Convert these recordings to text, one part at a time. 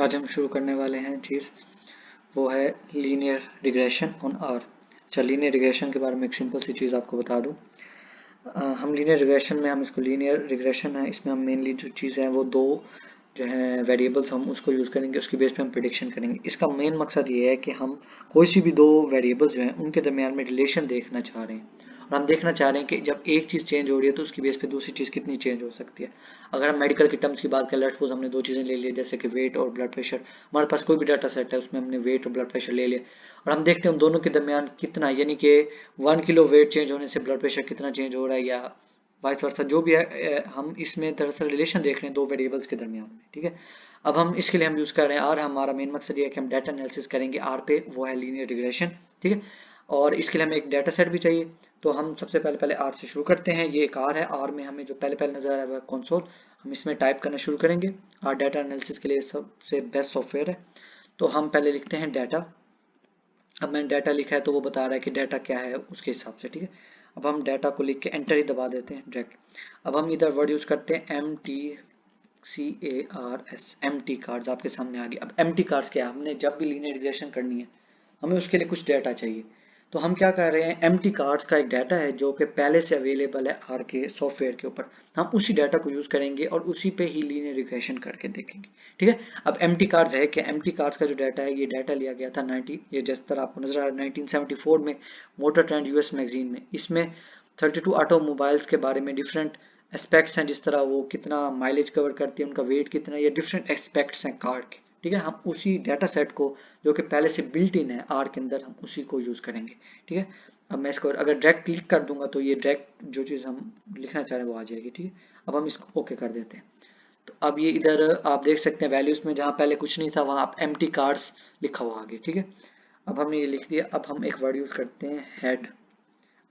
आज हम शुरू करने वाले हैं चीज़, वो है लीनियर रिग्रेशन ऑन आर। अच्छा, लीनियर रिग्रेशन के बारे में एक सिंपल सी चीज़ आपको बता दूं। हम लीनियर रिग्रेशन में हम इसको लीनियर रिग्रेशन है, इसमें हम मेनली जो चीज़ है वो दो जो है वेरिएबल्स हम उसको यूज़ करेंगे, उसकी बेस पे हम प्रिडिक्शन करेंगे। इसका मेन मकसद ये है कि हम कोई सी भी दो वेरिएबल्स जो हैं उनके दरमियान में रिलेशन देखना चाह रहे हैं, और हम देखना चाह रहे हैं कि जब एक चीज़ चेंज हो रही है तो उसकी बेस पे दूसरी चीज़ कितनी चेंज हो सकती है। अगर हम मेडिकल के टर्म्स की बात करें, लेट्स सपोज हमने दो चीज़ें ले ली जैसे कि वेट और ब्लड प्रेशर। हमारे पास कोई भी डाटा सेट है, उसमें हमने वेट और ब्लड प्रेशर ले लिया, और हम देखते हैं उन दोनों के दरमियान कितना, यानी कि 1 किलो वेट चेंज होने से ब्लड प्रेशर कितना चेंज हो रहा है, या वाइस वर्सा जो भी है। हम इसमें दरअसल रिलेशन देख रहे हैं दो वेरिएबल्स के दरमियान में, ठीक है। अब हम इसके लिए हम यूज़ कर रहे हैं आर। हमारा मेन मकसद ये है कि हम डाटा एनालिसिस करेंगे आर पे, वो है लीनियर रिग्रेशन, ठीक है। और इसके लिए हमें एक डाटा सेट भी चाहिए, तो हम सबसे पहले आर से शुरू करते हैं। ये एक आर है, आर में हमें जो पहले नजर आया वो है कंसोल। हम इसमें टाइप करना शुरू करेंगे। आर डाटा एनालिसिस के लिए सबसे बेस्ट सॉफ्टवेयर है। तो हम पहले लिखते हैं डाटा। अब मैंने डाटा लिखा है तो वो बता रहा है कि डाटा क्या है उसके हिसाब से, ठीक है। अब हम डाटा को लिख के एंटर ही दबा देते हैं डायरेक्ट। अब हम इधर वर्ड यूज करते हैं MTCARS, एम टी कार्ड्स आपके सामने आ गए। अब एम टी कार्ड्स क्या है, हमने जब भी लीनियर रिग्रेशन करनी है हमें उसके लिए कुछ डाटा चाहिए। तो हम क्या कर रहे हैं, एम टी कार्ड्स का एक डाटा है जो कि पहले से अवेलेबल है आर के सॉफ्टवेयर के ऊपर। हम उसी डाटा को यूज करेंगे और उसी पे ही लीनियर रिग्रेशन करके देखेंगे, ठीक है। अब एम टी कार्ड्स है कि एम टी कार्ड्स का जो डाटा है, ये डाटा लिया गया था 90, ये जिस तरह आपको नजर आ रहा है 1974 में मोटर ट्रेंड यूएस मैगजीन में। इसमें 32 ऑटोमोबाइल्स के बारे में डिफरेंट एस्पेक्ट्स हैं, जिस तरह वो कितना माइलेज कवर करती है, उनका वेट कितना, ये डिफरेंट एस्पेक्ट्स हैं कार के, ठीक है। हम उसी डाटा सेट को जो कि पहले से बिल्ट इन है आर के अंदर, हम उसी को यूज करेंगे, ठीक है। अब मैं इसको अगर डायरेक्ट क्लिक कर दूंगा तो ये डायरेक्ट जो चीज़ हम लिखना चाह रहे हैं वो आ जाएगी, ठीक है। अब हम इसको ओके कर देते हैं। तो अब ये इधर आप देख सकते हैं वैल्यूज में जहाँ पहले कुछ नहीं था वहाँ आप एम टी कार्ड्स लिखा हुआ आगे, ठीक है। अब हमने ये लिख दिया। अब हम एक वर्ड यूज करते हैं हेड।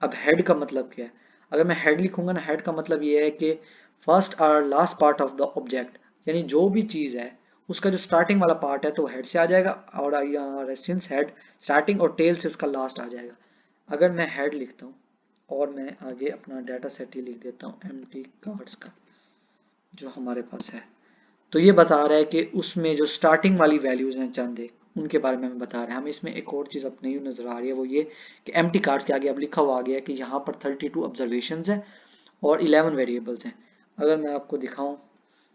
अब हेड का मतलब क्या है, अगर मैं हेड लिखूंगा ना, हेड का मतलब ये है कि फर्स्ट और last part of the object, यानी जो भी चीज है उसका जो स्टार्टिंग वाला पार्ट है तो हेड से आ जाएगा, और यहाँ सिंस हेड स्टार्टिंग और टेल से उसका लास्ट आ जाएगा। अगर मैं हेड लिखता हूँ और मैं आगे अपना डाटा सेट ही लिख देता हूँ एम टी कार्ड्स का जो हमारे पास है, तो ये बता रहा है कि उसमें जो स्टार्टिंग वाली वैल्यूज हैं चंद एक, उनके बारे में हमें बता रहे हैं। हमें इसमें एक और चीज़ अपनी नजर आ रही है, वो ये कि एम्प्टी कार्ड्स के आगे अब लिखा हुआ आ गया है कि यहाँ पर 32 ऑब्जर्वेशंस हैं और 11 वेरिएबल्स हैं। अगर मैं आपको दिखाऊं,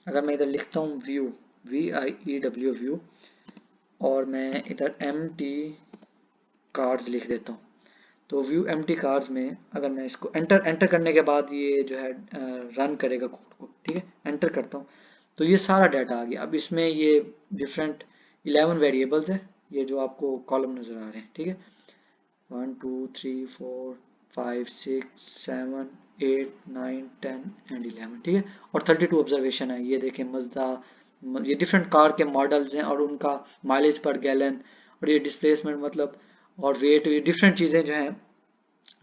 अगर मैं इधर लिखता हूँ व्यू, VIEW व्यू, और मैं इधर एम टी कार्ड्स लिख देता हूँ, तो व्यू एम टी कार्ड्स में अगर मैं इसको एंटर करने के बाद ये जो है रन करेगा कोड को, ठीक है। एंटर करता हूँ तो ये सारा डाटा आ गया। अब इसमें ये डिफरेंट 11 वेरिएबल्स है, ये जो आपको कॉलम नज़र आ रहे हैं, ठीक है। 1 2 3 4 5 6 7 8 9 10 एंड 11, ठीक है। और 32 ऑब्जर्वेशन है। ये देखें मजदा, ये डिफरेंट कार के मॉडल्स हैं और उनका माइलेज पर गैलन, और ये डिस्प्लेसमेंट मतलब, और वेट, ये डिफरेंट चीज़ें जो हैं,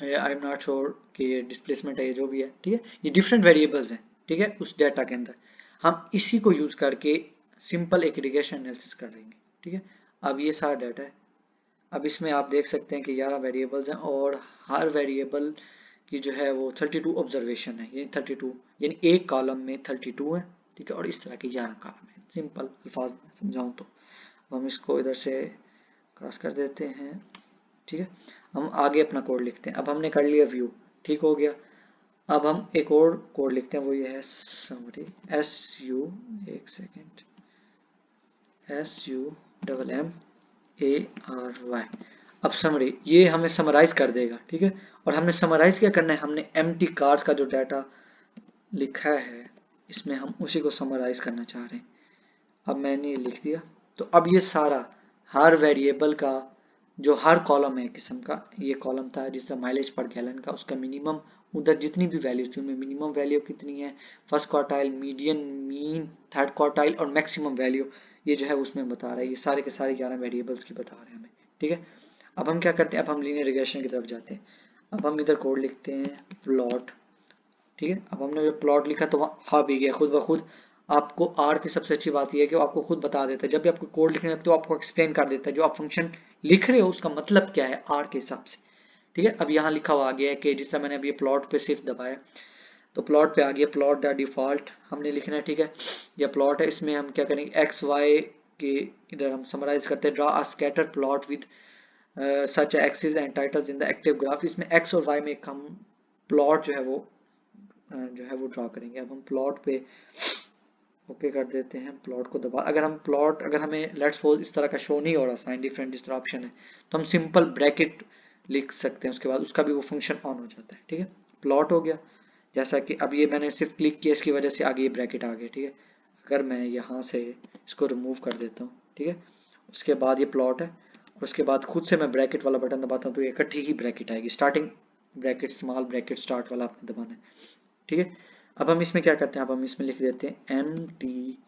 आई एम नॉट श्योर कि ये डिस्प्लेसमेंट है, ये जो भी है, ठीक है। ये डिफरेंट वेरिएबल्स हैं, ठीक है, उस डाटा के अंदर। हम इसी को यूज करके सिंपल एक रिग्रेशन एनालिसिस कर लेंगे, ठीक है। अब ये सारा डाटा है। अब इसमें आप देख सकते हैं कि 11 वेरिएबल्स हैं और हर वेरिएबल की जो है वो 32 ऑब्जर्वेशन है, यानी 32, यानी एक कॉलम में 32 है, ठीक है। और इस तरह के 11 कॉलम है, सिंपल अल्फाज में समझाऊँ तो। हम इसको इधर से क्रॉस कर देते हैं, ठीक है। हम आगे अपना कोड लिखते हैं। अब हमने कर लिया व्यू, ठीक हो गया। अब हम एक और कोड लिखते हैं, वो ये है समरी, SU, एक सेकेंड, SUMMARY। अब समरी ये हमें समराइज कर देगा, ठीक है। और हमने समराइज क्या करना है, हमने एम टी कार्ड्स का जो डाटा लिखा है इसमें हम उसी को समराइज करना चाह रहे हैं। अब मैंने ये लिख दिया। तो अब ये सारा हर वेरिएबल का जो हर कॉलम है किस्म का, ये कॉलम था जिस तरह माइलेज पर गैलन का, उसका मिनिमम, उधर जितनी भी वैल्यू थी उनमें मिनिमम वैल्यू कितनी है, first quartile, median, mean, third quartile और मैक्सिमम वैल्यू, ये जो है उसमें बता रहा है। ये सारे के सारे 11 वेरिएबल्स की बता रहे हैं हमें, ठीक है। अब हम क्या करते हैं, अब हम लीनियर रिग्रेशन की तरफ जाते हैं। अब हम इधर कोड लिखते हैं प्लॉट, ठीक है। अब हमने जो प्लॉट लिखा तो वहाँ हाँ भी गया खुद ब खुद। आपको आर की सबसे अच्छी बात यह है कि वो आपको खुद बता देता है, जब भी आपको कोड लिखने लगता है तो आपको एक्सप्लेन कर देता है जो आप फंक्शन लिख रहे हो उसका मतलब क्या है आर के हिसाब से, ठीक है। अब यहाँ लिखा हुआ आ गया है कि जिस तरह मैंने अभी प्लॉट पे सिर्फ दबाया तो प्लॉट पे आ गया, प्लॉट द डिफॉल्ट हमने लिखना है, ठीक है। यह प्लॉट है, इसमें हम क्या करेंगे, एक्स वाई कि इधर हम समराइज करते हैं, draw a scatter plot with such axis and titles in the active graph. इसमें एक्स और वाई में एक हम प्लॉट जो है वो ड्रा करेंगे। अब हम प्लॉट पे ओके कर देते हैं, प्लॉट को दबा, अगर हमें लेट्स सपोज इस तरह का शो नहीं हो रहा साइन डिफरेंट इस तरह ऑप्शन है, तो हम सिंपल ब्रैकेट लिख सकते हैं, उसके बाद उसका भी वो फंक्शन ऑन हो जाता है। ठीक है, प्लॉट हो गया। जैसा कि अब ये मैंने सिर्फ क्लिक किया, इसकी वजह से आगे ये ब्रैकेट आ गया। ठीक है, अगर मैं यहाँ से इसको रिमूव कर देता हूँ, ठीक है, उसके बाद ये प्लॉट है, और उसके बाद खुद से मैं ब्रैकेट वाला बटन दबाता हूँ तो ये इकट्ठी ही ब्रैकेट आएगी, starting bracket small bracket start वाला आपने दबाना है। ठीक है, अब हम इसमें क्या करते हैं, अब हम इसमें लिख देते हैं एम्प्टी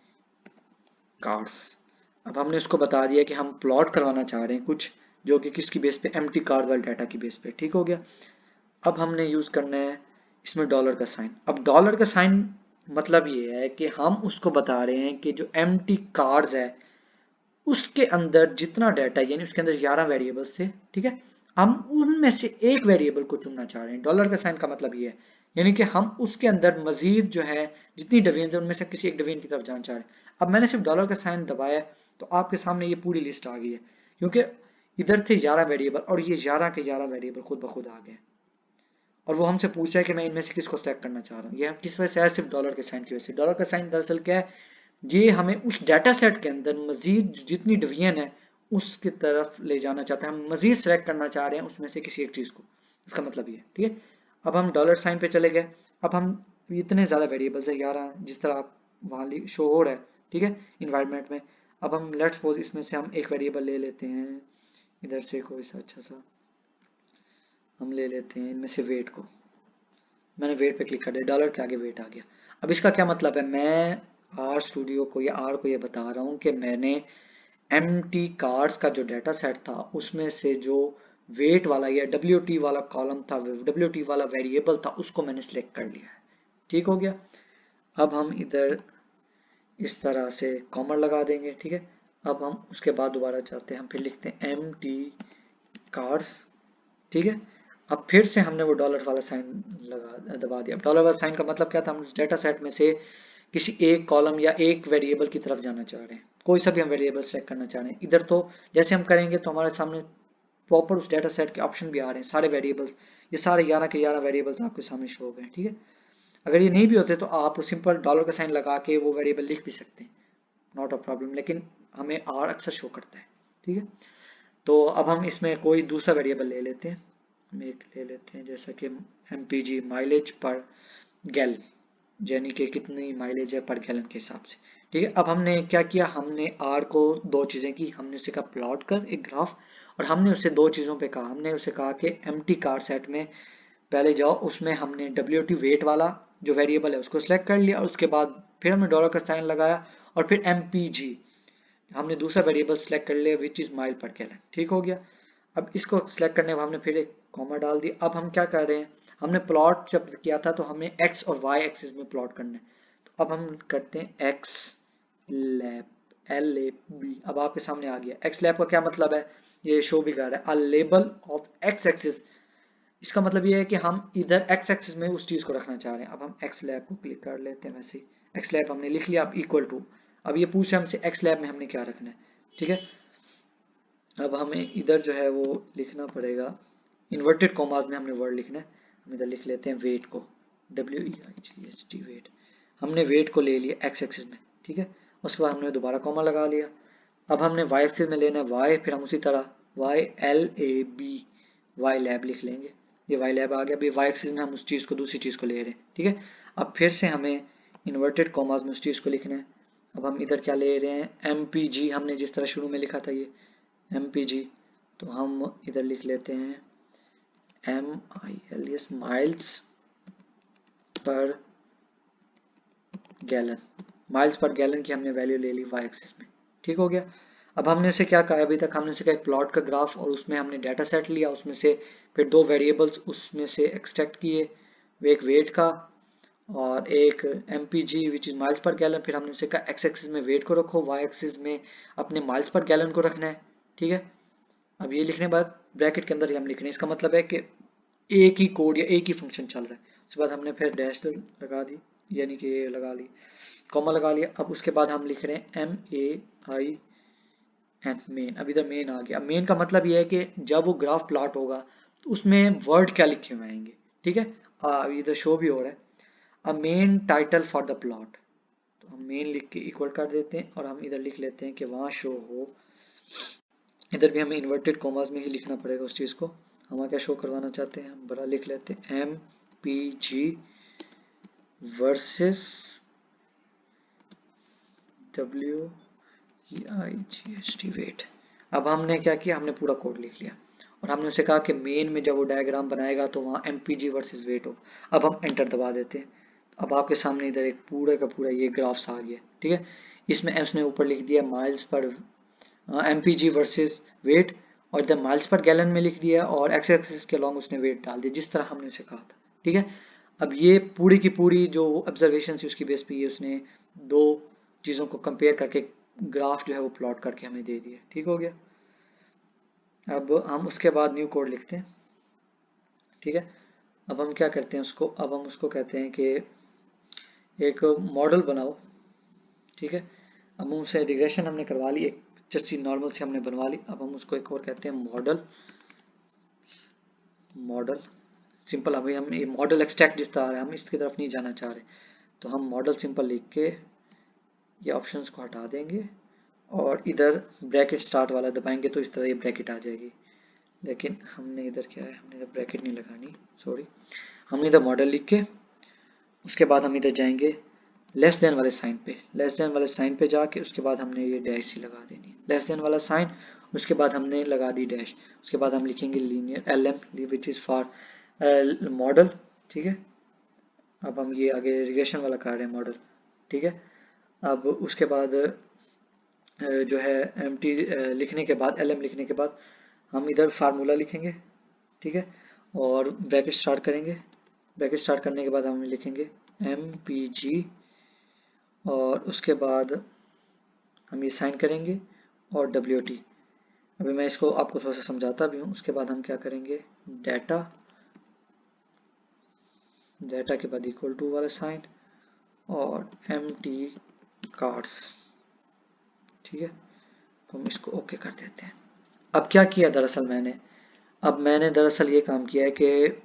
कार्ड्स। अब हमने उसको बता दिया कि हम प्लॉट करवाना चाह रहे हैं कुछ, जो कि किसकी बेस पे, एम्प्टी कार्ड वाले डाटा की बेस पे। ठीक हो गया। अब हमने यूज करना है इसमें डॉलर का साइन। अब डॉलर का साइन मतलब ये है कि हम उसको बता रहे हैं कि जो एम्प्टी कार्ड्स है उसके अंदर जितना डाटा, यानी उसके अंदर 11 वेरिएबल्स थे। ठीक है, हम उनमें से एक वेरिएबल को चुनना चाह रहे हैं। डॉलर का साइन का मतलब ये है, यानी कि हम उसके अंदर मजीद जो है जितनी डिवीजन है उनमें से किसी एक डिवीजन की तरफ जाना चाह रहे हैं। अब मैंने सिर्फ डॉलर का साइन दबाया तो आपके सामने ये पूरी लिस्ट आ गई है, क्योंकि इधर थे 11 वेरिएबल और ये 11 के 11 वेरिएबल खुद ब खुद आ गए, और वो हमसे पूछा है कि मैं इनमें से किसको सेलेक्ट करना चाह रहा हूँ। ये किस वजह से है, सिर्फ डॉलर के साइन की वजह से। डॉलर का साइन दरअसल क्या है, ये हमें उस डाटा सेट के अंदर मजीद जितनी डिवीजन है उसकी तरफ ले जाना चाहते हैं, हम मजीद सेलेक्ट करना चाह रहे हैं उसमें से किसी एक चीज को, इसका मतलब ये है। ठीक है, अब हम डॉलर साइन पे चले गए। अब हम इतने ज्यादा वेरिएबल्स है 11, जिस तरह आप वहां शो हो रहा है, ठीक है, इन्वायरमेंट में। अब हम लेट्स सपोज इसमें से हम एक वेरिएबल ले लेते हैं, इधर से कोई सा अच्छा सा हम ले लेते हैं, इनमें से वेट को, मैंने वेट पे क्लिक कर दिया, डॉलर के आगे वेट आ गया। अब इसका क्या मतलब है, मैं आर स्टूडियो को या आर को ये बता रहा हूँ कि मैंने एम्प्टी कार्ड्स का जो डाटा सेट था उसमें से जो वेट वाला या WT वाला कॉलम था, WT वाला वेरिएबल था, उसको मैंने सिलेक्ट कर लिया है। ठीक हो गया। अब हम इधर इस तरह से कॉमर लगा देंगे। ठीक है, अब हम उसके बाद दोबारा चाहते हैं, हम फिर लिखते हैं एम्प्टी कार्ड्स। ठीक है, अब फिर से हमने वो डॉलर वाला साइन लगा दबा दिया। डॉलर वाला साइन का मतलब क्या था, हम उस डेटा सेट में से किसी एक कॉलम या एक वेरिएबल की तरफ जाना चाह रहे हैं, कोई सा भी हम वेरिएबल सेलेक्ट करना चाह रहे हैं। इधर तो जैसे हम करेंगे तो हमारे सामने प्रॉपर उस डेटा सेट के ऑप्शन भी आ रहे हैं, सारे वेरिएबल्स, ये सारे 11 के 11 वेरिएबल्स आपके सामने शो हो गए। ठीक है, अगर ये नहीं भी होते तो आप सिंपल डॉलर का साइन लगा के वो वेरिएबल लिख भी सकते हैं, नॉट अ प्रॉब्लम, लेकिन हमें आर अक्सर शो करता है। ठीक है, तो अब हम इसमें कोई दूसरा वेरिएबल ले लेते हैं, हम एक ले लेते हैं जैसा कि MPG माइलेज पर गैलन, यानी कि कितनी माइलेज है पर गैलन के हिसाब से। ठीक है, अब हमने क्या किया, हमने आर को दो चीज़ें की, हमने उसे कहा प्लॉट कर एक ग्राफ, और हमने उससे दो चीज़ों पे कहा, हमने उसे कहा कि एम्प्टी कार सेट में पहले जाओ, उसमें हमने WT वेट वाला जो वेरिएबल है उसको सिलेक्ट कर लिया, और उसके बाद फिर हमने डॉलर का साइन लगाया, और फिर MPG हमने दूसरा वेरिएबल सेलेक्ट कर लिया विच इज माइल पर गैलन। ठीक हो गया। अब इसको सिलेक्ट करने के बाद हमने फिर एक कॉमा डाल दिया। अब हम क्या कर रहे हैं, हमने प्लॉट जब किया था तो हमें एक्स और वाई एक्सिस में प्लॉट करना है, तो अब हम करते हैं एक्स लैब LAB। अब आपके सामने आ गया। एक्स लैब का क्या मतलब है, ये शो भी कर रहा है, a label of x axis. इसका मतलब ये है कि हम इधर एक्स एक्सिस में उस चीज को रखना चाह रहे हैं। अब हम एक्स लैब को क्लिक कर लेते हैं, वैसे एक्स लैब हमने लिख लिया। अब इक्वल टू, अब ये पूछे हमसे एक्स लैब में हमने क्या रखना है। ठीक है, अब हमें इधर जो है वो लिखना पड़ेगा, इन्वर्टेड कॉमास में हमने वर्ड लिखना है। हम इधर लिख लेते हैं वेट को, WEIGHT वेट। हमने वेट को ले लिया एक्स एक्सिस में। ठीक है, उसके बाद हमने दोबारा कॉमा लगा लिया। अब हमने वाई एक्सिस में लेना है वाई, फिर हम उसी तरह YLAB वाई लैब लिख लेंगे। ये वाई लैब आ गया। अभी वाई एक्सिस में हम उस चीज़ को दूसरी चीज़ को ले रहे हैं। ठीक है, अब फिर से हमें इन्वर्टेड कॉमास में उस चीज़ को लिखना है। अब हम इधर क्या ले रहे हैं, MPG, हमने जिस तरह शुरू में लिखा था ये MPG, तो हम इधर लिख लेते हैं MILES miles per gallon. Miles per gallon की हमने वैल्यू ले ली वाई एक्सिस में। ठीक हो गया। अब हमने उसे क्या कहा, अभी तक हमने उसे कहा एक प्लॉट का ग्राफ, और उसमें हमने डाटा सेट लिया, उसमें से फिर दो वेरिएबल्स उसमें से एक्सट्रैक्ट किए, एक वेट का और एक MPG which is miles per gallon. फिर हमने उसे कहा एक्स एक्सिस में वेट को रखो, वाई एक्सिस में अपने माइल्स पर गैलन को रखना है। ठीक है, अब ये लिखने के बाद ब्रैकेट के अंदर ही हम लिख रहे हैं, इसका मतलब है कि एक ही कोड या एक ही फंक्शन चल रहा है। उसके बाद हमने फिर डैश लगा दी, यानी कि ये लगा ली, कॉमा लगा लिया। अब उसके बाद हम लिख रहे हैं MAI एंड मेन। अब इधर मेन आ गया। अब मेन का मतलब ये है कि जब वो ग्राफ प्लॉट होगा तो उसमें वर्ड क्या लिखे हुए आएंगे, ठीक है। इधर शो भी हो रहा है। अब main title for the plot, तो हम मेन लिख के इक्वल कर देते हैं और हम इधर लिख लेते हैं कि वहाँ शो हो। इधर भी हमें इन्वर्टेड कॉमास में ही लिखना पड़ेगा उस चीज़ को। हम क्या शो करवाना चाहते हैं, हम बड़ा लिख लेते हैं MPG वर्सेस WEIGHT वेट। अब हमने क्या किया, हमने पूरा कोड लिख लिया और हमने उसे कहा कि मेन में जब वो डायग्राम बनाएगा तो वहाँ MPG वर्सेस वेट हो। अब हम एंटर दबा देते हैं। अब आपके सामने इधर एक पूरा का पूरा ये ग्राफ्स आ गया, ठीक है। इसमें उसने ऊपर लिख दिया miles per MPG versus wait, और इधर माइल्स पर गैलन में लिख दिया और एक्स एक्सिस के अलॉन्ग उसने वेट डाल दिया जिस तरह हमने उसे कहा था, ठीक है। अब ये पूरी की पूरी जो ऑब्जर्वेशन थी उसकी बेस पे ये उसने दो चीज़ों को कंपेयर करके ग्राफ जो है वो प्लॉट करके हमें दे दिया, ठीक हो गया। अब हम उसके बाद न्यू कोड लिखते हैं, ठीक है। अब हम क्या करते हैं उसको, अब हम उसको कहते हैं कि एक मॉडल बनाओ, ठीक है। अब हम उसे रिग्रेशन हमने करवा ली, एक जैसी नॉर्मल से हमने बनवा ली। अब हम उसको एक और कहते हैं मॉडल सिंपल। अभी हम ये मॉडल एक्सट्रैक्ट जिस तरह हम इसकी तरफ नहीं जाना चाह रहे, तो हम मॉडल सिंपल लिख के ये ऑप्शंस को हटा देंगे और इधर ब्रैकेट स्टार्ट वाला दबाएंगे तो इस तरह ये ब्रैकेट आ जाएगी। लेकिन हमने इधर क्या है, हमने इधर ब्रैकेट नहीं लगानी, सॉरी। हमने इधर मॉडल लिख के उसके बाद हम इधर जाएंगे लेस देन वाले साइन पे, लेस देन वाले साइन पे जाके उसके बाद हमने ये डैश सी लगा देनी, लेस देन वाला साइन, उसके बाद हमने लगा दी डैश। उसके बाद हम लिखेंगे linear LM which is for model, ठीक है। अब हम ये आगे रिग्रेशन वाला कर रहे हैं मॉडल, ठीक है। अब उसके बाद जो है MT लिखने के बाद LM लिखने के बाद हम इधर फार्मूला लिखेंगे, ठीक है। और ब्रैकेट स्टार्ट करेंगे। ब्रैकेट स्टार्ट करने के बाद हम लिखेंगे MPG और उसके बाद हम ये साइन करेंगे और WT। अभी मैं इसको आपको थोड़ा सा समझाता भी हूँ। उसके बाद हम क्या करेंगे, डाटा, डाटा के बाद इक्वल टू वाला साइन और MT कार्ड्स, ठीक है। हम इसको ओके कर देते हैं। अब क्या किया दरअसल मैंने दरअसल ये काम किया है कि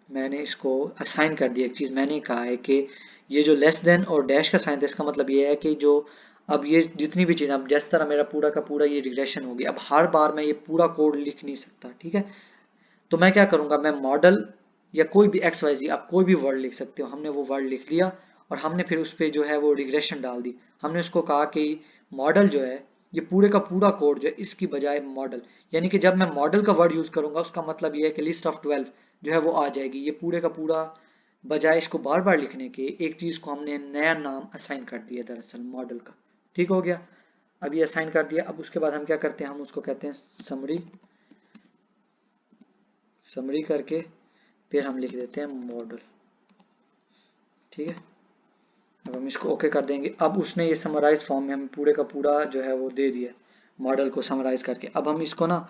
मैंने इसको असाइन कर दिया एक चीज़। मैंने कहा है कि ये जो लेस देन और डैश का साइन था इसका मतलब ये है कि जो अब ये जितनी भी चीज़, अब जिस तरह मेरा पूरा का पूरा ये रिग्रेशन हो गया, अब हर बार मैं ये पूरा कोड लिख नहीं सकता, ठीक है। तो मैं क्या करूँगा, मैं मॉडल या कोई भी XYZ, आप कोई भी वर्ड लिख सकते हो। हमने वो वर्ड लिख लिया और हमने फिर उस पर जो है वो रिग्रेशन डाल दी। हमने उसको कहा कि मॉडल जो है ये पूरे का पूरा कोड जो है इसकी बजाय मॉडल, यानी कि जब मैं मॉडल का वर्ड यूज़ करूँगा उसका मतलब ये है कि लिस्ट ऑफ 12 जो है वो आ जाएगी। ये पूरे का पूरा, बजाय इसको बार बार लिखने के, एक चीज़ को हमने नया नाम असाइन कर दिया दरअसल मॉडल का, ठीक हो गया। अब ये असाइन कर दिया। अब उसके बाद हम क्या करते हैं, हम उसको कहते हैं समरी करके फिर हम लिख देते हैं मॉडल, ठीक है। अब हम इसको ओके कर देंगे। अब उसने ये समराइज फॉर्म में हमें पूरे का पूरा जो है वो दे दिया मॉडल को समराइज करके। अब हम इसको ना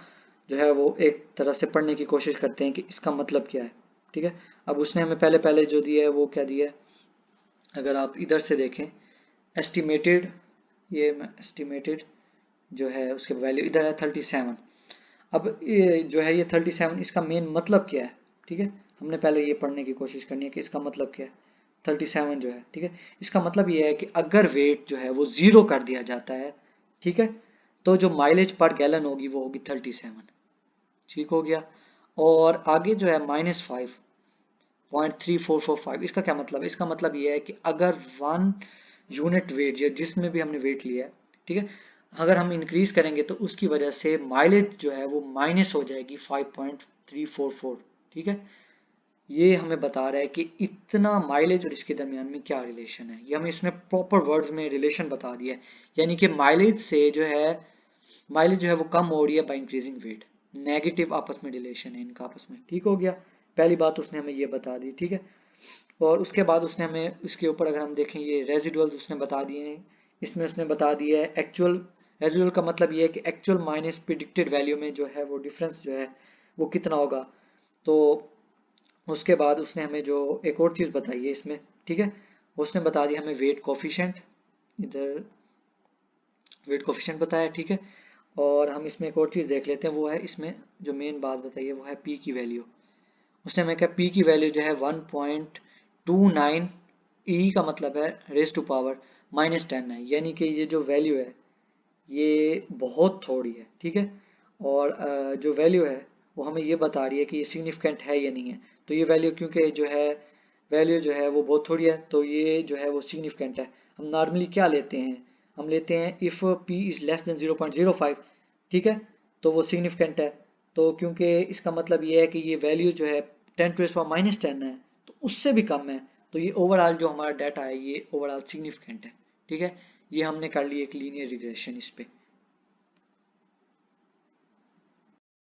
जो है वो एक तरह से पढ़ने की कोशिश करते हैं कि इसका मतलब क्या है, ठीक है। अब उसने हमें पहले पहले जो दिया है वो क्या दिया है, अगर आप इधर से देखें एस्टिमेटेड, ये एस्टिमेटेड जो है उसके वैल्यू इधर है 37। अब ये जो है ये 37 इसका मेन मतलब क्या है, ठीक है। हमने पहले ये पढ़ने की कोशिश करनी है कि इसका मतलब क्या है 37 जो है, ठीक है। इसका मतलब ये है कि अगर वेट जो है वो 0 कर दिया जाता है, ठीक है, तो जो माइलेज पर गैलन होगी वो होगी 37, ठीक हो गया। और आगे जो है -5.3445, इसका क्या मतलब है, इसका मतलब ये है कि अगर 1 यूनिट वेट या जिसमें भी हमने वेट लिया है, ठीक है, अगर हम इंक्रीज करेंगे तो उसकी वजह से माइलेज जो है वो माइनस हो जाएगी 5.344, ठीक है। ये हमें बता रहा है कि इतना माइलेज और इसके दरमियान में क्या रिलेशन है। ये हमें इसने प्रॉपर वर्ड्स में रिलेशन बता दिया है, यानी कि माइलेज से जो है माइलेज जो है वो कम हो रही है बाय इंक्रीजिंग वेट। नेगेटिव आपस में रिलेशन है इनका आपस में, ठीक हो गया। पहली बात उसने हमें ये बता दी, ठीक है। और उसके बाद उसने हमें इसके ऊपर अगर हम देखें ये रेजिडुअल्स उसने बता दिए हैं। इसमें उसने बता दिया है एक्चुअल, रेजिडुअल का मतलब ये है कि एक्चुअल माइनस प्रिडिक्टेड वैल्यू में जो है वो डिफरेंस जो है वो कितना होगा। तो उसके बाद उसने हमें जो एक और चीज़ बताई है इसमें, ठीक है, उसने बता दिया हमें वेट कोफिशिएंट, इधर वेट कोफिशिएंट बताया, ठीक है। और हम इसमें एक और चीज़ देख लेते हैं, वो है इसमें जो मेन बात बताइए वो है पी की वैल्यू। उसने हमें कहा पी की वैल्यू जो है 1.29 ई का मतलब है रेज टू पावर -10 है, यानी कि ये जो वैल्यू है ये बहुत थोड़ी है, ठीक है। और जो वैल्यू है वो हमें ये बता रही है कि ये सिग्निफिकेंट है या नहीं है। तो ये वैल्यू क्योंकि जो है वैल्यू जो है वो बहुत थोड़ी है तो ये जो है वो सिग्निफिकेंट है। हम नॉर्मली क्या लेते हैं, हम लेते हैं if p is less than 0.05, ठीक है, तो वो सिग्निफिकेंट है। तो क्योंकि इसका मतलब ये है कि ये वैल्यू जो है 10⁻⁻10 है, तो उससे भी कम है, तो ये ओवरऑल जो हमारा डाटा है ये ओवरऑल सिग्निफिकेंट है, ठीक है। ये हमने कर ली एक लीनियर रिग्रेशन इस पे।